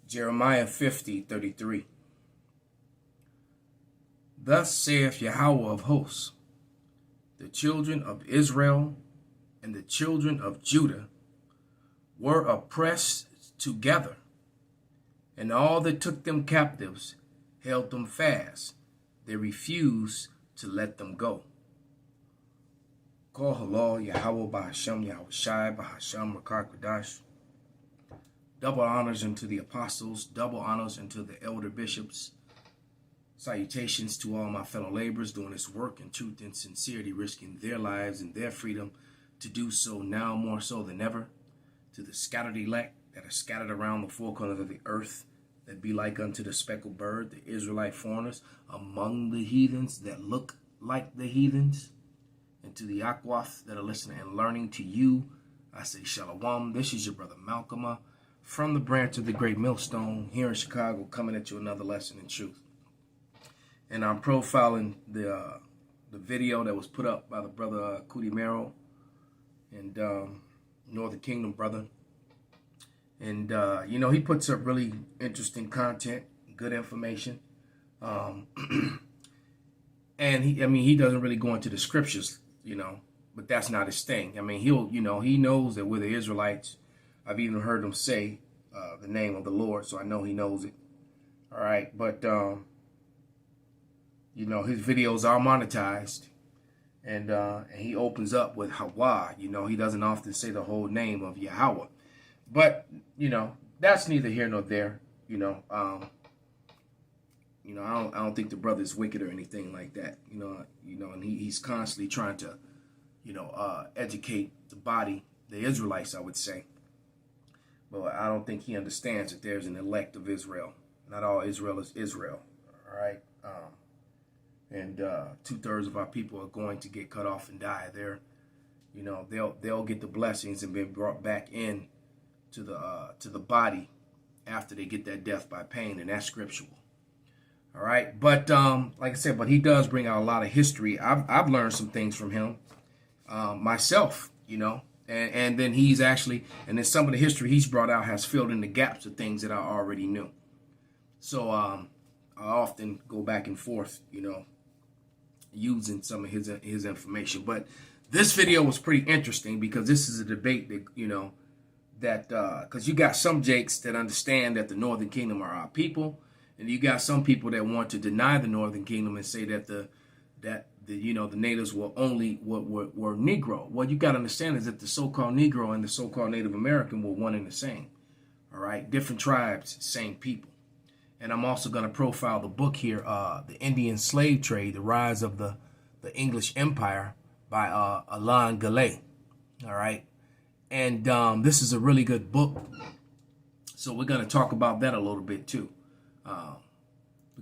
Jeremiah 50:33. Thus saith Yahweh of hosts, the children of Israel and the children of Judah were oppressed together, and all that took them captives held them fast. They refused to let them go. Call halal Yahweh Bahasham Yahweh Shai Bahasham Rakar Kodash. Double honors unto the apostles, double honors unto the elder bishops. Salutations to all my fellow laborers doing this work in truth and sincerity, risking their lives and their freedom to do so now more so than ever. To the scattered elect that are scattered around the four corners of the earth, that be like unto the speckled bird, the Israelite foreigners among the heathens that look like the heathens. And to the Akwath that are listening and learning, to you, I say Shalom. This is your brother Malcolm from the branch of the Great Millstone here in Chicago, coming at you another lesson in truth. And I'm profiling the video that was put up by the brother Cudi Mero and Northern Kingdom brother. And, you know, he puts up really interesting content, good information. And he doesn't really go into the scriptures, you know, but that's not his thing. I mean, he knows that we're the Israelites. I've even heard him say the name of the Lord, so I know he knows it. All right. But, you know, his videos are monetized, and he opens up with Hawa. You know, he doesn't often say the whole name of Yahweh. But, you know, that's neither here nor there. You know, I don't think the brother's wicked or anything like that. You know, and he's constantly trying to, you know, educate the body, the Israelites, I would say. But I don't think he understands that there's an elect of Israel. Not all Israel is Israel. All right. And 2/3 of our people are going to get cut off and die. You know, they'll get the blessings and be brought back in to the body after they get that death by pain, and that's scriptural. All right, but like I said, but he does bring out a lot of history. I've learned some things from him myself, you know, and then he's actually, and then some of the history he's brought out has filled in the gaps of things that I already knew. So I often go back and forth, you know, using some of his information. But this video was pretty interesting because this is a debate that, you know, that because you got some Jakes that understand that the Northern Kingdom are our people, and you got some people that want to deny the Northern Kingdom and say that the you know, the natives were only were Negro. What you got to understand is that the so-called Negro and the so-called Native American were one and the same. All right, different tribes, same people. And I'm also going to profile the book here, The Indian Slave Trade, The Rise of the English Empire by Alain Gallet. All right. And this is a really good book. So we're going to talk about that a little bit too.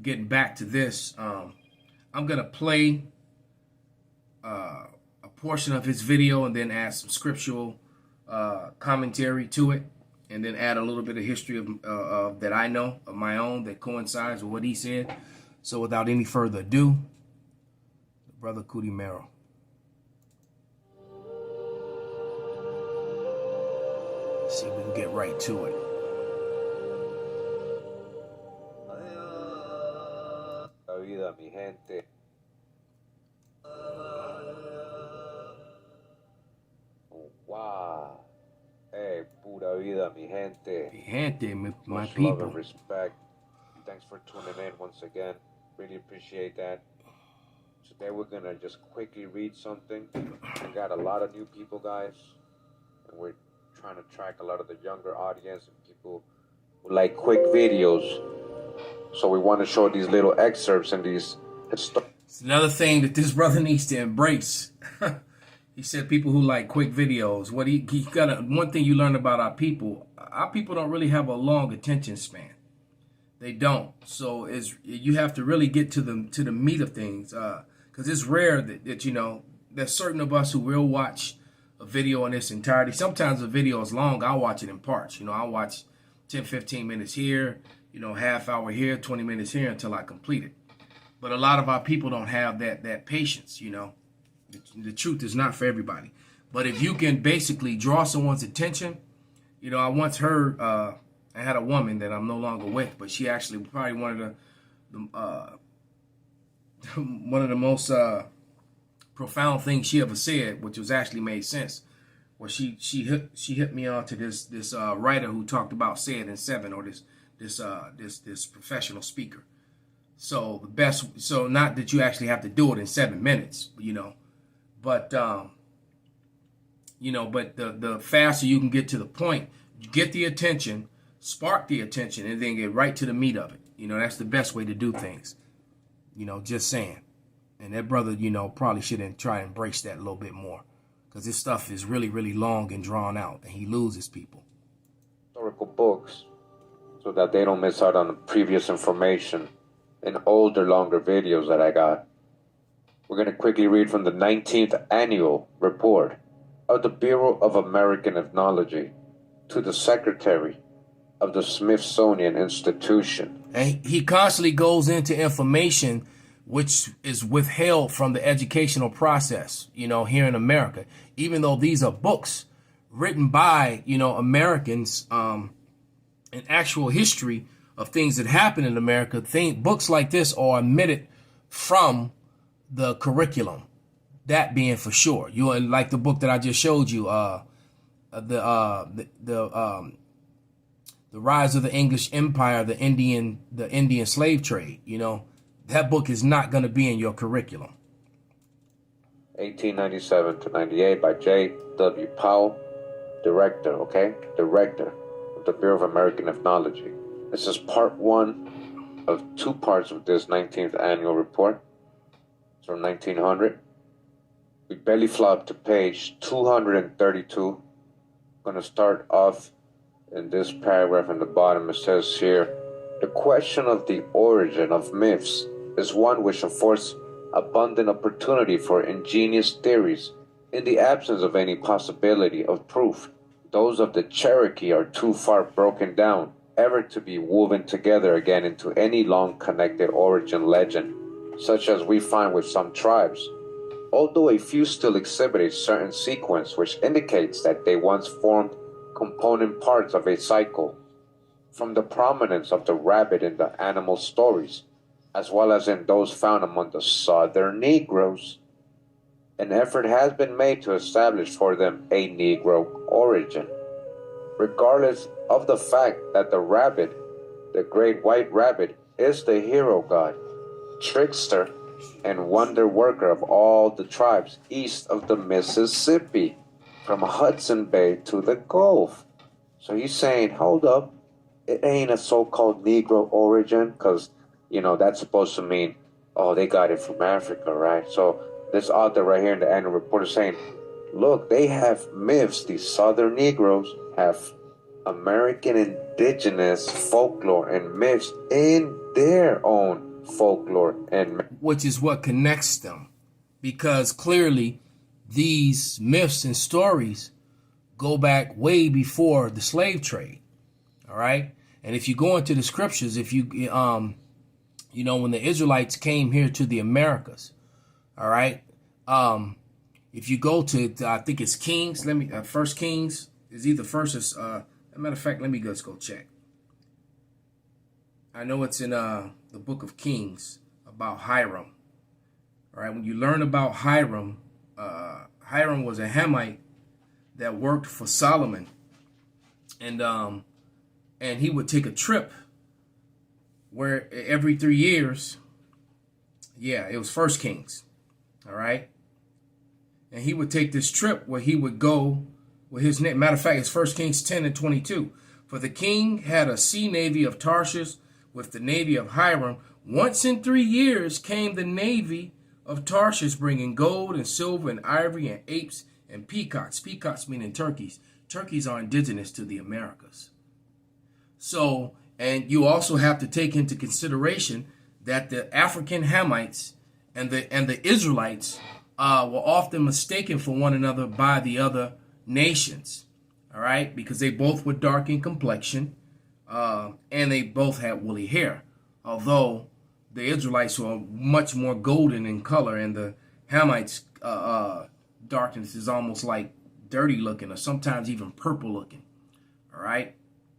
Getting back to this, I'm going to play a portion of his video and then add some scriptural commentary to it. And then add a little bit of history of that I know of my own that coincides with what he said. So without any further ado, Brother Cudi Mero. Let's see if we can get right to it. La vida, mi gente. Wow. Hey, pura vida, mi gente. Mi gente, my Much people. love and respect. Thanks for tuning in once again. Really appreciate that. Today we're gonna just quickly read something. We got a lot of new people, guys, and we're trying to track a lot of the younger audience and people who like quick videos. So we want to show these little excerpts and these. It's another thing that this brother needs to embrace. He said people who like quick videos. What he got one thing you learn about our people don't really have a long attention span. They don't. So you have to really get to the meat of things. Because it's rare that you know, there's certain of us who will watch a video in its entirety. Sometimes a video is long. I'll watch it in parts. You know, I'll watch 10, 15 minutes here, you know, half hour here, 20 minutes here until I complete it. But a lot of our people don't have that patience, you know. The truth is not for everybody. But if you can basically draw someone's attention, you know, I once heard, I had a woman that I'm no longer with, but she actually probably one of the most profound things she ever said, which was actually made sense. Well, she hit me on to this writer who talked about say it in 7, or this professional speaker. So the best, so not that you actually have to do it in 7 minutes, but the faster you can get to the point, get the attention, spark the attention, and then get right to the meat of it. That's the best way to do things. Just saying. And that brother, probably shouldn't try and embrace that a little bit more, because this stuff is really, really long and drawn out, and he loses people. Historical books, so that they don't miss out on the previous information and older, longer videos that I got. We're going to quickly read from the 19th Annual Report of the Bureau of American Ethnology to the Secretary of the Smithsonian Institution. And he constantly goes into information which is withheld from the educational process, here in America, even though these are books written by, Americans, an actual history of things that happen in America. Books like this are omitted from the curriculum, that being for sure. Like the book that I just showed you, the Rise of the English Empire, the Indian slave trade, that book is not going to be in your curriculum. 1897 to 98 by J.W. Powell, Director of the Bureau of American Ethnology. This is part 1 of 2 parts of this 19th Annual Report. It's from 1900. We belly flop to page 232. I'm going to start off in this paragraph in the bottom. It says here, the question of the origin of myths is one which affords abundant opportunity for ingenious theories in the absence of any possibility of proof. Those of the Cherokee are too far broken down ever to be woven together again into any long connected origin legend, such as we find with some tribes, although a few still exhibit a certain sequence which indicates that they once formed component parts of a cycle. From the prominence of the rabbit in the animal stories, as well as in those found among the southern Negroes, an effort has been made to establish for them a Negro origin. Regardless of the fact that the rabbit, the great white rabbit, is the hero god, trickster, and wonder worker of all the tribes east of the Mississippi, from Hudson Bay to the Gulf. So he's saying, hold up, it ain't a so-called Negro origin, because, that's supposed to mean, oh, they got it from Africa, right? So this author right here in the annual report is saying, look, they have myths. These southern Negroes have American indigenous folklore and myths in their own folklore and which is what connects them, because clearly these myths and stories go back way before the slave trade. All right. And if you go into the scriptures, if you, when the Israelites came here to the Americas, all right. If you go to, I think it's Kings, First Kings is either first or, as a matter of fact, let me just go check. I know it's in the book of Kings about Hiram. All right. When you learn about Hiram, Hiram was a Hamite that worked for Solomon, and he would take a trip where every 3 years, it was First Kings, all right, and he would take this trip where he would go with his name. Matter of fact, it's First Kings 10 and 22. For the king had a sea navy of Tarshish with the navy of Hiram. Once in 3 years came the navy of Tarshish, bringing gold and silver and ivory and apes and peacocks. Peacocks meaning turkeys. Turkeys are indigenous to the Americas. So, and you also have to take into consideration that the African Hamites and the Israelites were often mistaken for one another by the other nations. All right, because they both were dark in complexion, and they both had woolly hair. Although the Israelites were much more golden in color, and the Hamites' darkness is almost like dirty looking, or sometimes even purple looking. All right.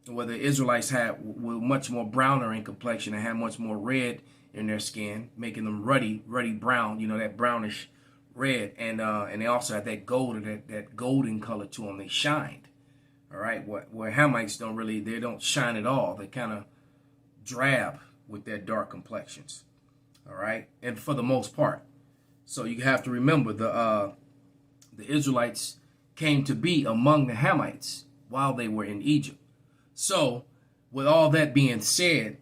where the Israelites were much more browner in complexion and had much more red in their skin, making them ruddy brown, that brownish red. And they also had that gold, that golden color to them. They shined. All right. Where Hamites they don't shine at all. They kind of drab with their dark complexions. All right. And for the most part. So you have to remember the Israelites came to be among the Hamites while they were in Egypt. So with all that being said,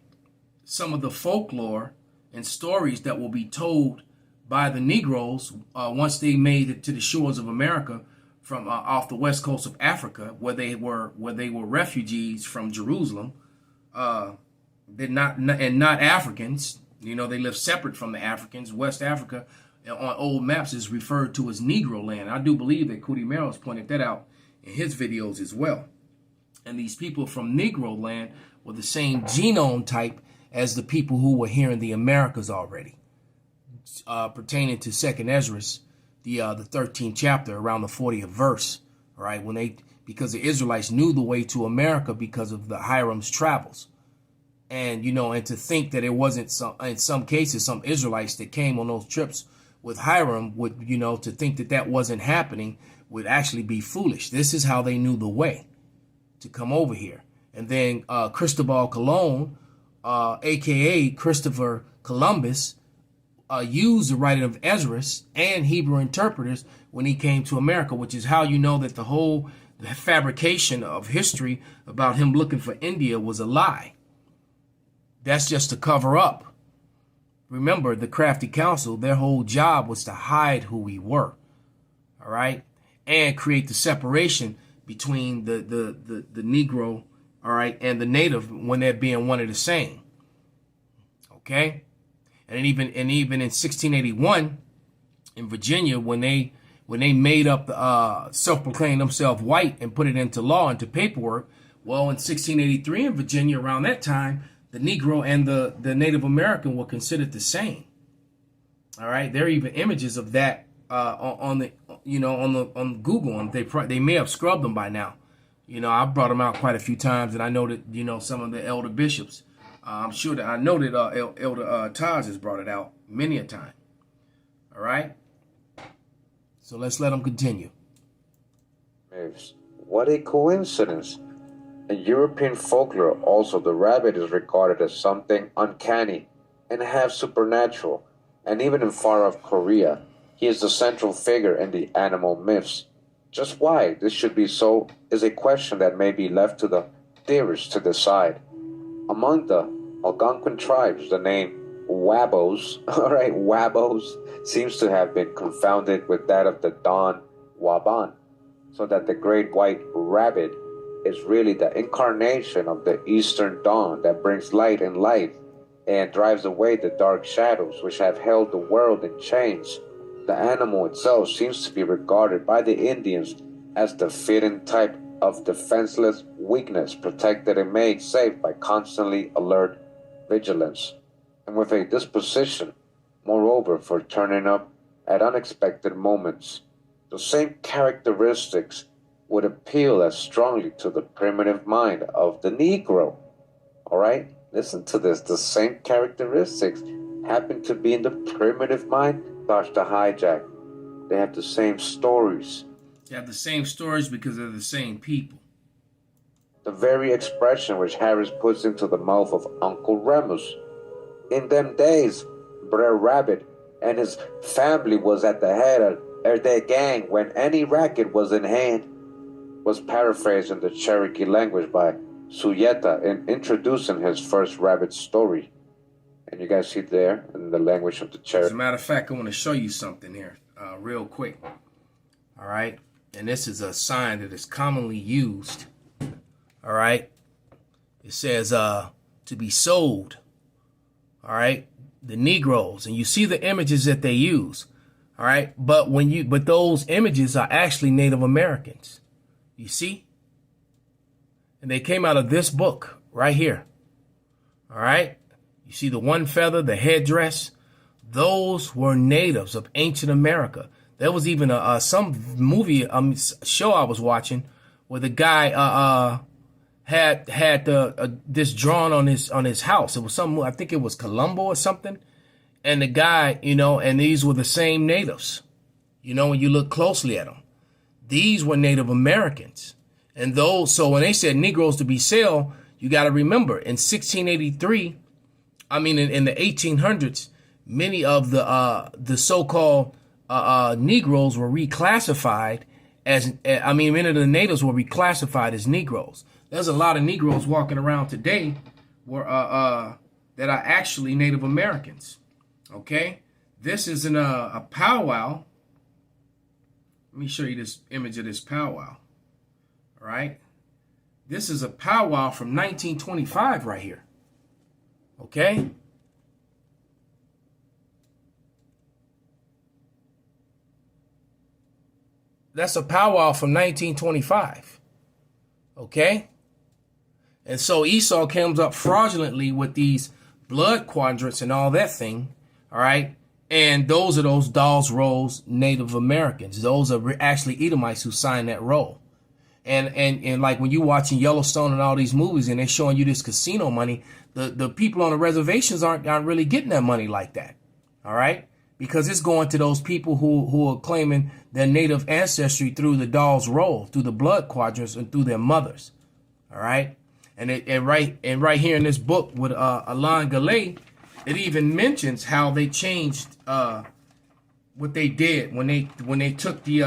some of the folklore and stories that will be told by the Negroes once they made it to the shores of America from off the west coast of Africa, where they were refugees from Jerusalem, they're not Africans. They live separate from the Africans. West Africa on old maps is referred to as Negro land. I do believe that Cootie Merrill's pointed that out in his videos as well. And these people from Negro land were the same genome type as the people who were here in the Americas already, pertaining to 2nd Ezra, the 13th chapter, around the 40th verse. All right, because the Israelites knew the way to America because of the Hiram's travels. And, and to think that it wasn't in some cases, some Israelites that came on those trips with Hiram would, to think that wasn't happening would actually be foolish. This is how they knew the way to come over here. And then Cristobal Colon, a.k.a. Christopher Columbus, used the writing of Ezra and Hebrew interpreters when he came to America, which is how you know that the fabrication of history about him looking for India was a lie. That's just to cover up. Remember, the crafty council, their whole job was to hide who we were, all right, and create the separation between the Negro, all right, and the native when they're being one and the same, okay. And even in 1681 in Virginia, when they made up self-proclaimed themselves white and put it into law, into paperwork, well, in 1683 in Virginia, around that time, the Negro and the Native American were considered the same. All right, there are even images of that on Google, and they may have scrubbed them by now. I brought them out quite a few times, and I know that some of the elder bishops. I'm sure that I know that Elder Taj has brought it out many a time. All right, so let's let them continue. What a coincidence! In European folklore, also, the rabbit is regarded as something uncanny and half supernatural, and even in far-off Korea, he is the central figure in the animal myths. Just why this should be so is a question that may be left to the theorists to decide. Among the Algonquin tribes, the name Wabos, Wabos, seems to have been confounded with that of the Dawn Waban, so that the great white rabbit is really the incarnation of the eastern dawn that brings light and life and drives away the dark shadows which have held the world in chains. The animal itself seems to be regarded by the Indians as the fitting type of defenseless weakness, protected and made safe by constantly alert vigilance, and with a disposition, moreover, for turning up at unexpected moments. The same characteristics would appeal as strongly to the primitive mind of the Negro. All right? Listen to this. The same characteristics happen to be in the primitive mind. Gosh, the hijack. They have the same stories. They have the same stories because they're the same people. The very expression which Harris puts into the mouth of Uncle Remus. In them days, Brer Rabbit and his family was at the head of their gang when any racket was in hand, was paraphrased in the Cherokee language by Suyeta in introducing his first rabbit story. And you guys see there in the language of the Cherokee. As a matter of fact, I want to show you something here real quick. All right. And this is a sign that is commonly used. All right. It says to be sold. All right. The Negroes. And you see the images that they use. All right. But those images are actually Native Americans. You see? And they came out of this book right here. All right. You see the one feather, the headdress. Those were natives of ancient America. There was even some movie show I was watching where the guy had the this drawn on his house. It was something, I think it was Colombo or something. And the guy, you know, and these were the same natives. You know, when you look closely at them, these were Native Americans. And those, so when they said Negroes to be sold, you got to remember in 1683, I mean, in the 1800s, many of the so-called Negroes were reclassified as, I mean, many of the natives were reclassified as Negroes. There's a lot of Negroes walking around today were that are actually Native Americans. Okay, this is a powwow. Let me show you this image of this powwow. All right, this is a powwow from 1925 right here. Okay. That's a powwow from 1925. Okay. And so Esau comes up fraudulently with these blood quadrants and all that thing. All right. And those are those Dawes Rolls Native Americans. Those are actually Edomites who signed that roll. And like when you watching Yellowstone and all these movies and they're showing you this casino money, the people on the reservations aren't really getting that money like that. All right. Because it's going to those people who are claiming their native ancestry through the Dawes Roll, through the blood quadrants and through their mothers. All right. And right here in this book with Alain Gallet, it even mentions how they changed what they did when they took the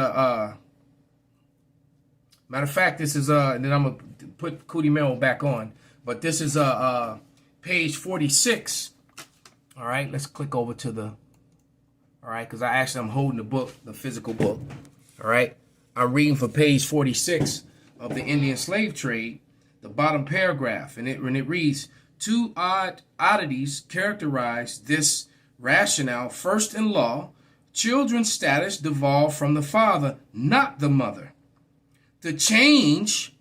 matter of fact, this is and then I'm gonna put Cootie Merrill back on, but this is page 46. All right, let's click over to the all right, because I'm holding the book, the physical book. All right, I'm reading for page 46 of the Indian slave trade, the bottom paragraph, and it reads, two oddities characterize this rationale. First, in law, children's status devolved from the father, not the mother. The change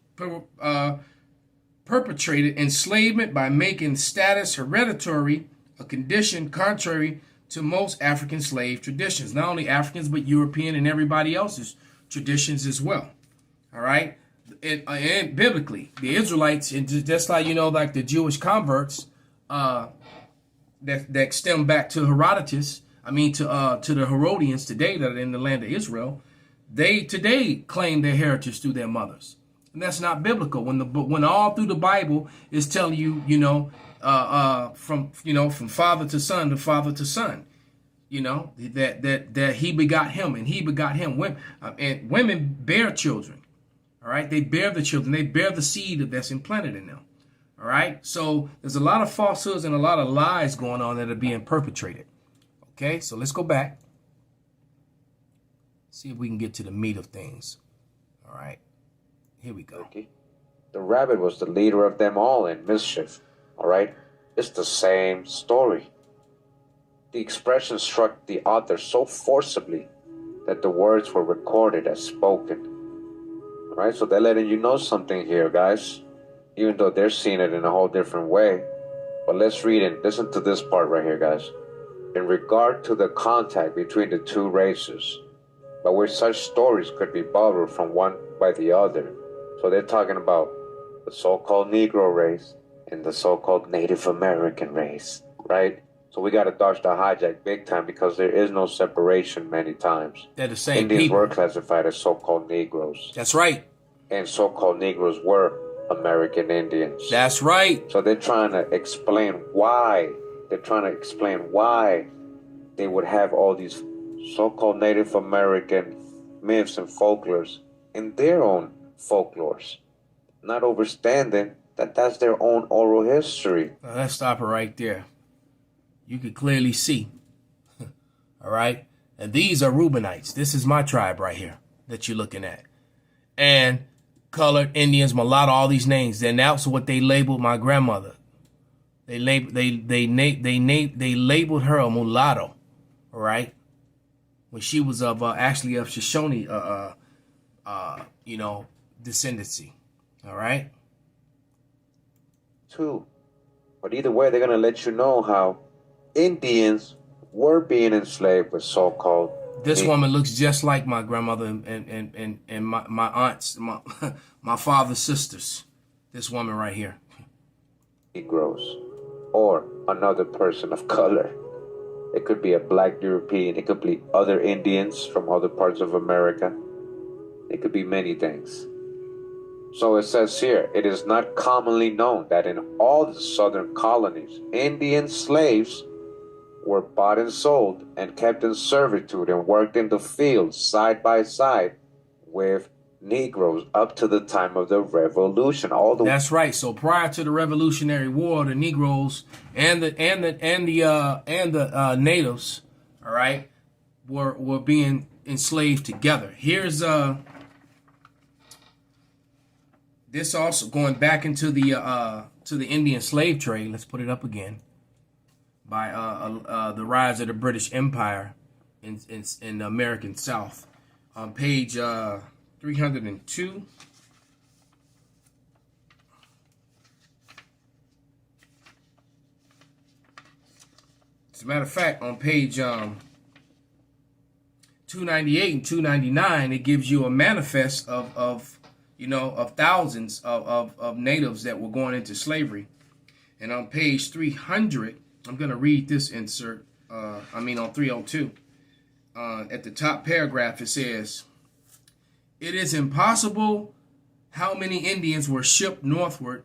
perpetrated enslavement by making status hereditary, a condition contrary to most African slave traditions. Not only Africans, but European and everybody else's traditions as well. All right? And biblically, the Israelites, and just like, you know, like the Jewish converts that stem back to Herodotus, I mean to the Herodians today that are in the land of Israel, they today claim their heritage through their mothers. And that's not biblical. When all through the Bible is telling you, you know, from father to son to father to son, you know, that he begot him and he begot him. Women, and women bear children. All right, they bear the children. They bear the seed that's implanted in them. All right, so there's a lot of falsehoods and a lot of lies going on that are being perpetrated. Okay, so let's go back. See if we can get to the meat of things. All right, here we go. Okay. The rabbit was the leader of them all in mischief. All right, it's the same story. The expression struck the author so forcibly that the words were recorded as spoken. All right, so they're letting you know something here, guys, even though they're seeing it in a whole different way. But let's read it. Listen to this part right here, guys. In regard to the contact between the two races, by which such stories could be borrowed from one by the other. So they're talking about the so-called Negro race and the so-called Native American race, right? So we got to dodge the hijack big time because there is no separation many times. They're the same Indians people. were classified as so-called Negroes. That's right. And so-called Negroes were American Indians. That's right. So they're trying to explain why. They're trying to explain why they would have all these so-called Native American myths and folklores in their own folklores, not understanding that that's their own oral history. Let's stop it right there. You can clearly see. All right. And these are Reubenites. This is my tribe right here that you're looking at. And colored, Indians, mulatto, all these names. And that's what they labeled my grandmother. They labeled her a mulatto. All right. When she was of actually of Shoshone descendancy. All right. Too. But either way, they're gonna let you know how Indians were being enslaved with so-called. This woman looks just like my grandmother and my aunts, my father's sisters. This woman right here. Negros, or another person of color. It could be a black European. It could be other Indians from other parts of America. It could be many things. So it says here, it is not commonly known that in all the southern colonies, Indian slaves were bought and sold and kept in servitude and worked in the fields side by side with Negroes up to the time of the Revolution. That's right. So prior to the Revolutionary War, the Negroes and the natives, all right, were being enslaved together. Here's this also going back into the Indian slave trade. Let's put it up again. By the rise of the British Empire in the American South, on page 302. As a matter of fact, on page 298 and 299, it gives you a manifest of thousands of natives that were going into slavery. And on page 300, I'm going to read this insert. On 302. At the top paragraph, it says, "It is impossible how many Indians were shipped northward.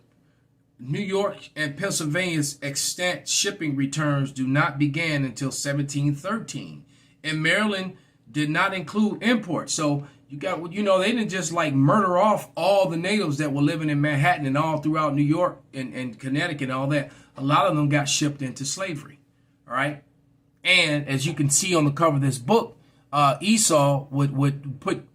New York and Pennsylvania's extant shipping returns do not begin until 1713. And Maryland did not include imports." So you got, they didn't just like murder off all the natives that were living in Manhattan and all throughout New York and Connecticut and all that. A lot of them got shipped into slavery. All right. And as you can see on the cover of this book, Esau would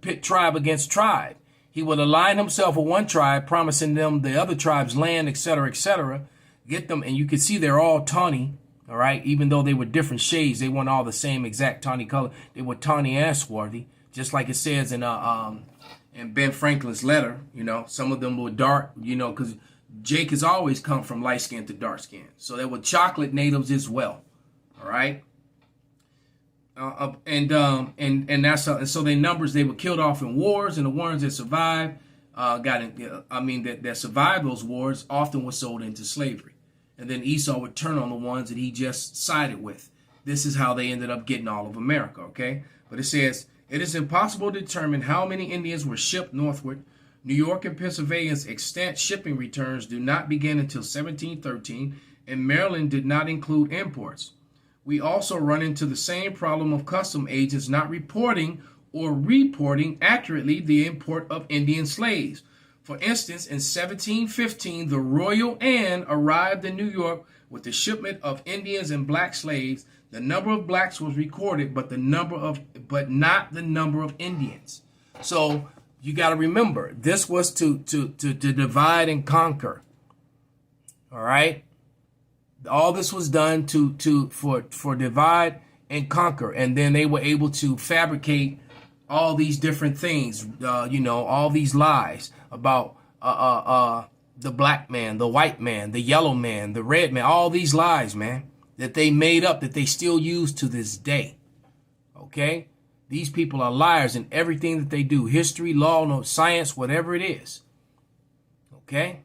pit tribe against tribe. He would align himself with one tribe, promising them the other tribe's land, etc., get them. And you can see they're all tawny. All right. Even though they were different shades, they weren't all the same exact tawny color. They were tawny and swarthy, just like it says in Ben Franklin's letter. Some of them were dark, because Jake has always come from light skin to dark skin. So there were chocolate natives as well. All right. So their numbers, they were killed off in wars, and the ones that survived, that survived those wars often were sold into slavery. And then Esau would turn on the ones that he just sided with. This is how they ended up getting all of America, okay? But it says, "It is impossible to determine how many Indians were shipped northward. New York and Pennsylvania's extant shipping returns do not begin until 1713, and Maryland did not include imports. We also run into the same problem of custom agents not reporting or reporting accurately the import of Indian slaves. For instance, in 1715, the Royal Anne arrived in New York with the shipment of Indians and black slaves. The number of blacks was recorded, but not the number of Indians." So you got to remember, this was to divide and conquer. All right. All this was done for divide and conquer, and then they were able to fabricate all these different things, all these lies about the black man, the white man, the yellow man, the red man, all these lies, man, that they made up, that they still use to this day. Okay? These people are liars in everything that they do. History, law, no science, whatever it is. Okay?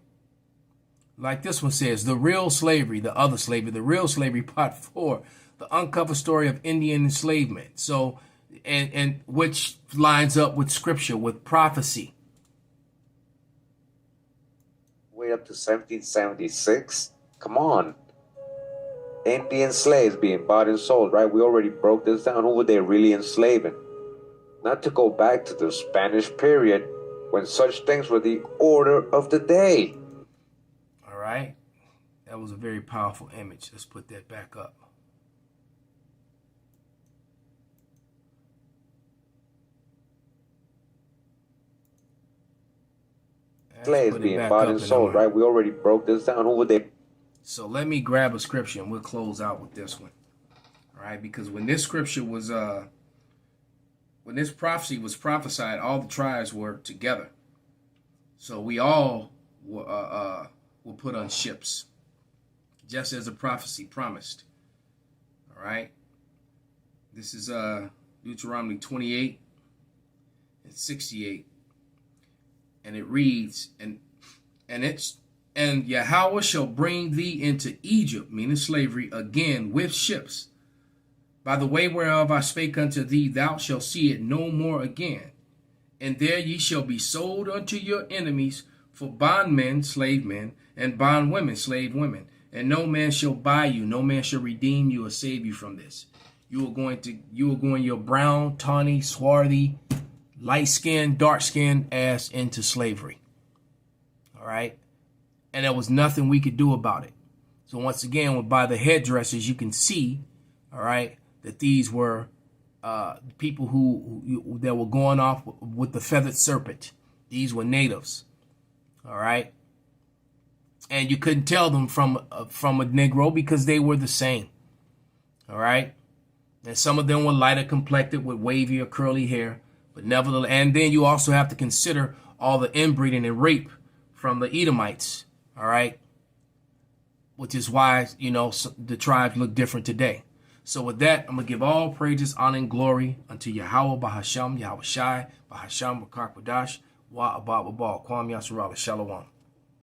Like this one says, "The Real Slavery," the other slavery, "The Real Slavery," Part 4, "The Uncovered Story of Indian Enslavement." So, and which lines up with scripture, with prophecy. Way up to 1776? Come on. Indian slaves being bought and sold, right? We already broke this down. Who were they really enslaving? Not to go back to the Spanish period when such things were the order of the day. All right. That was a very powerful image. Let's put that back up. Slaves being bought and sold, right? We already broke this down. Who were they? So let me grab a scripture and we'll close out with this one. All right, because when this scripture was, when this prophecy was prophesied, all the tribes were together. So we all were put on ships, just as the prophecy promised. All right. This is Deuteronomy 28 and 68. And it reads, and And Yahweh shall bring thee into Egypt, meaning slavery, again with ships. By the way whereof I spake unto thee, thou shalt see it no more again. And there ye shall be sold unto your enemies for bondmen, slave men, and bondwomen, slave women. And no man shall buy you, no man shall redeem you or save you from this. You are going your brown, tawny, swarthy, light-skinned, dark-skinned ass into slavery. All right? And there was nothing we could do about it. So once again, by the headdresses, you can see, all right, that these were people that were going off with the feathered serpent. These were natives, all right? And you couldn't tell them from a Negro because they were the same, all right? And some of them were lighter complected with wavy or curly hair, but nevertheless, and then you also have to consider all the inbreeding and rape from the Edomites, all right? Which is why, you know, the tribes look different today. So with that, I'm going to give all praises, honor, and glory unto Yahweh, Bahasham, Yahweh Shai, Bahasham, Bakakwadash, Wa Abba, Kwam, Yasharala, Shalom.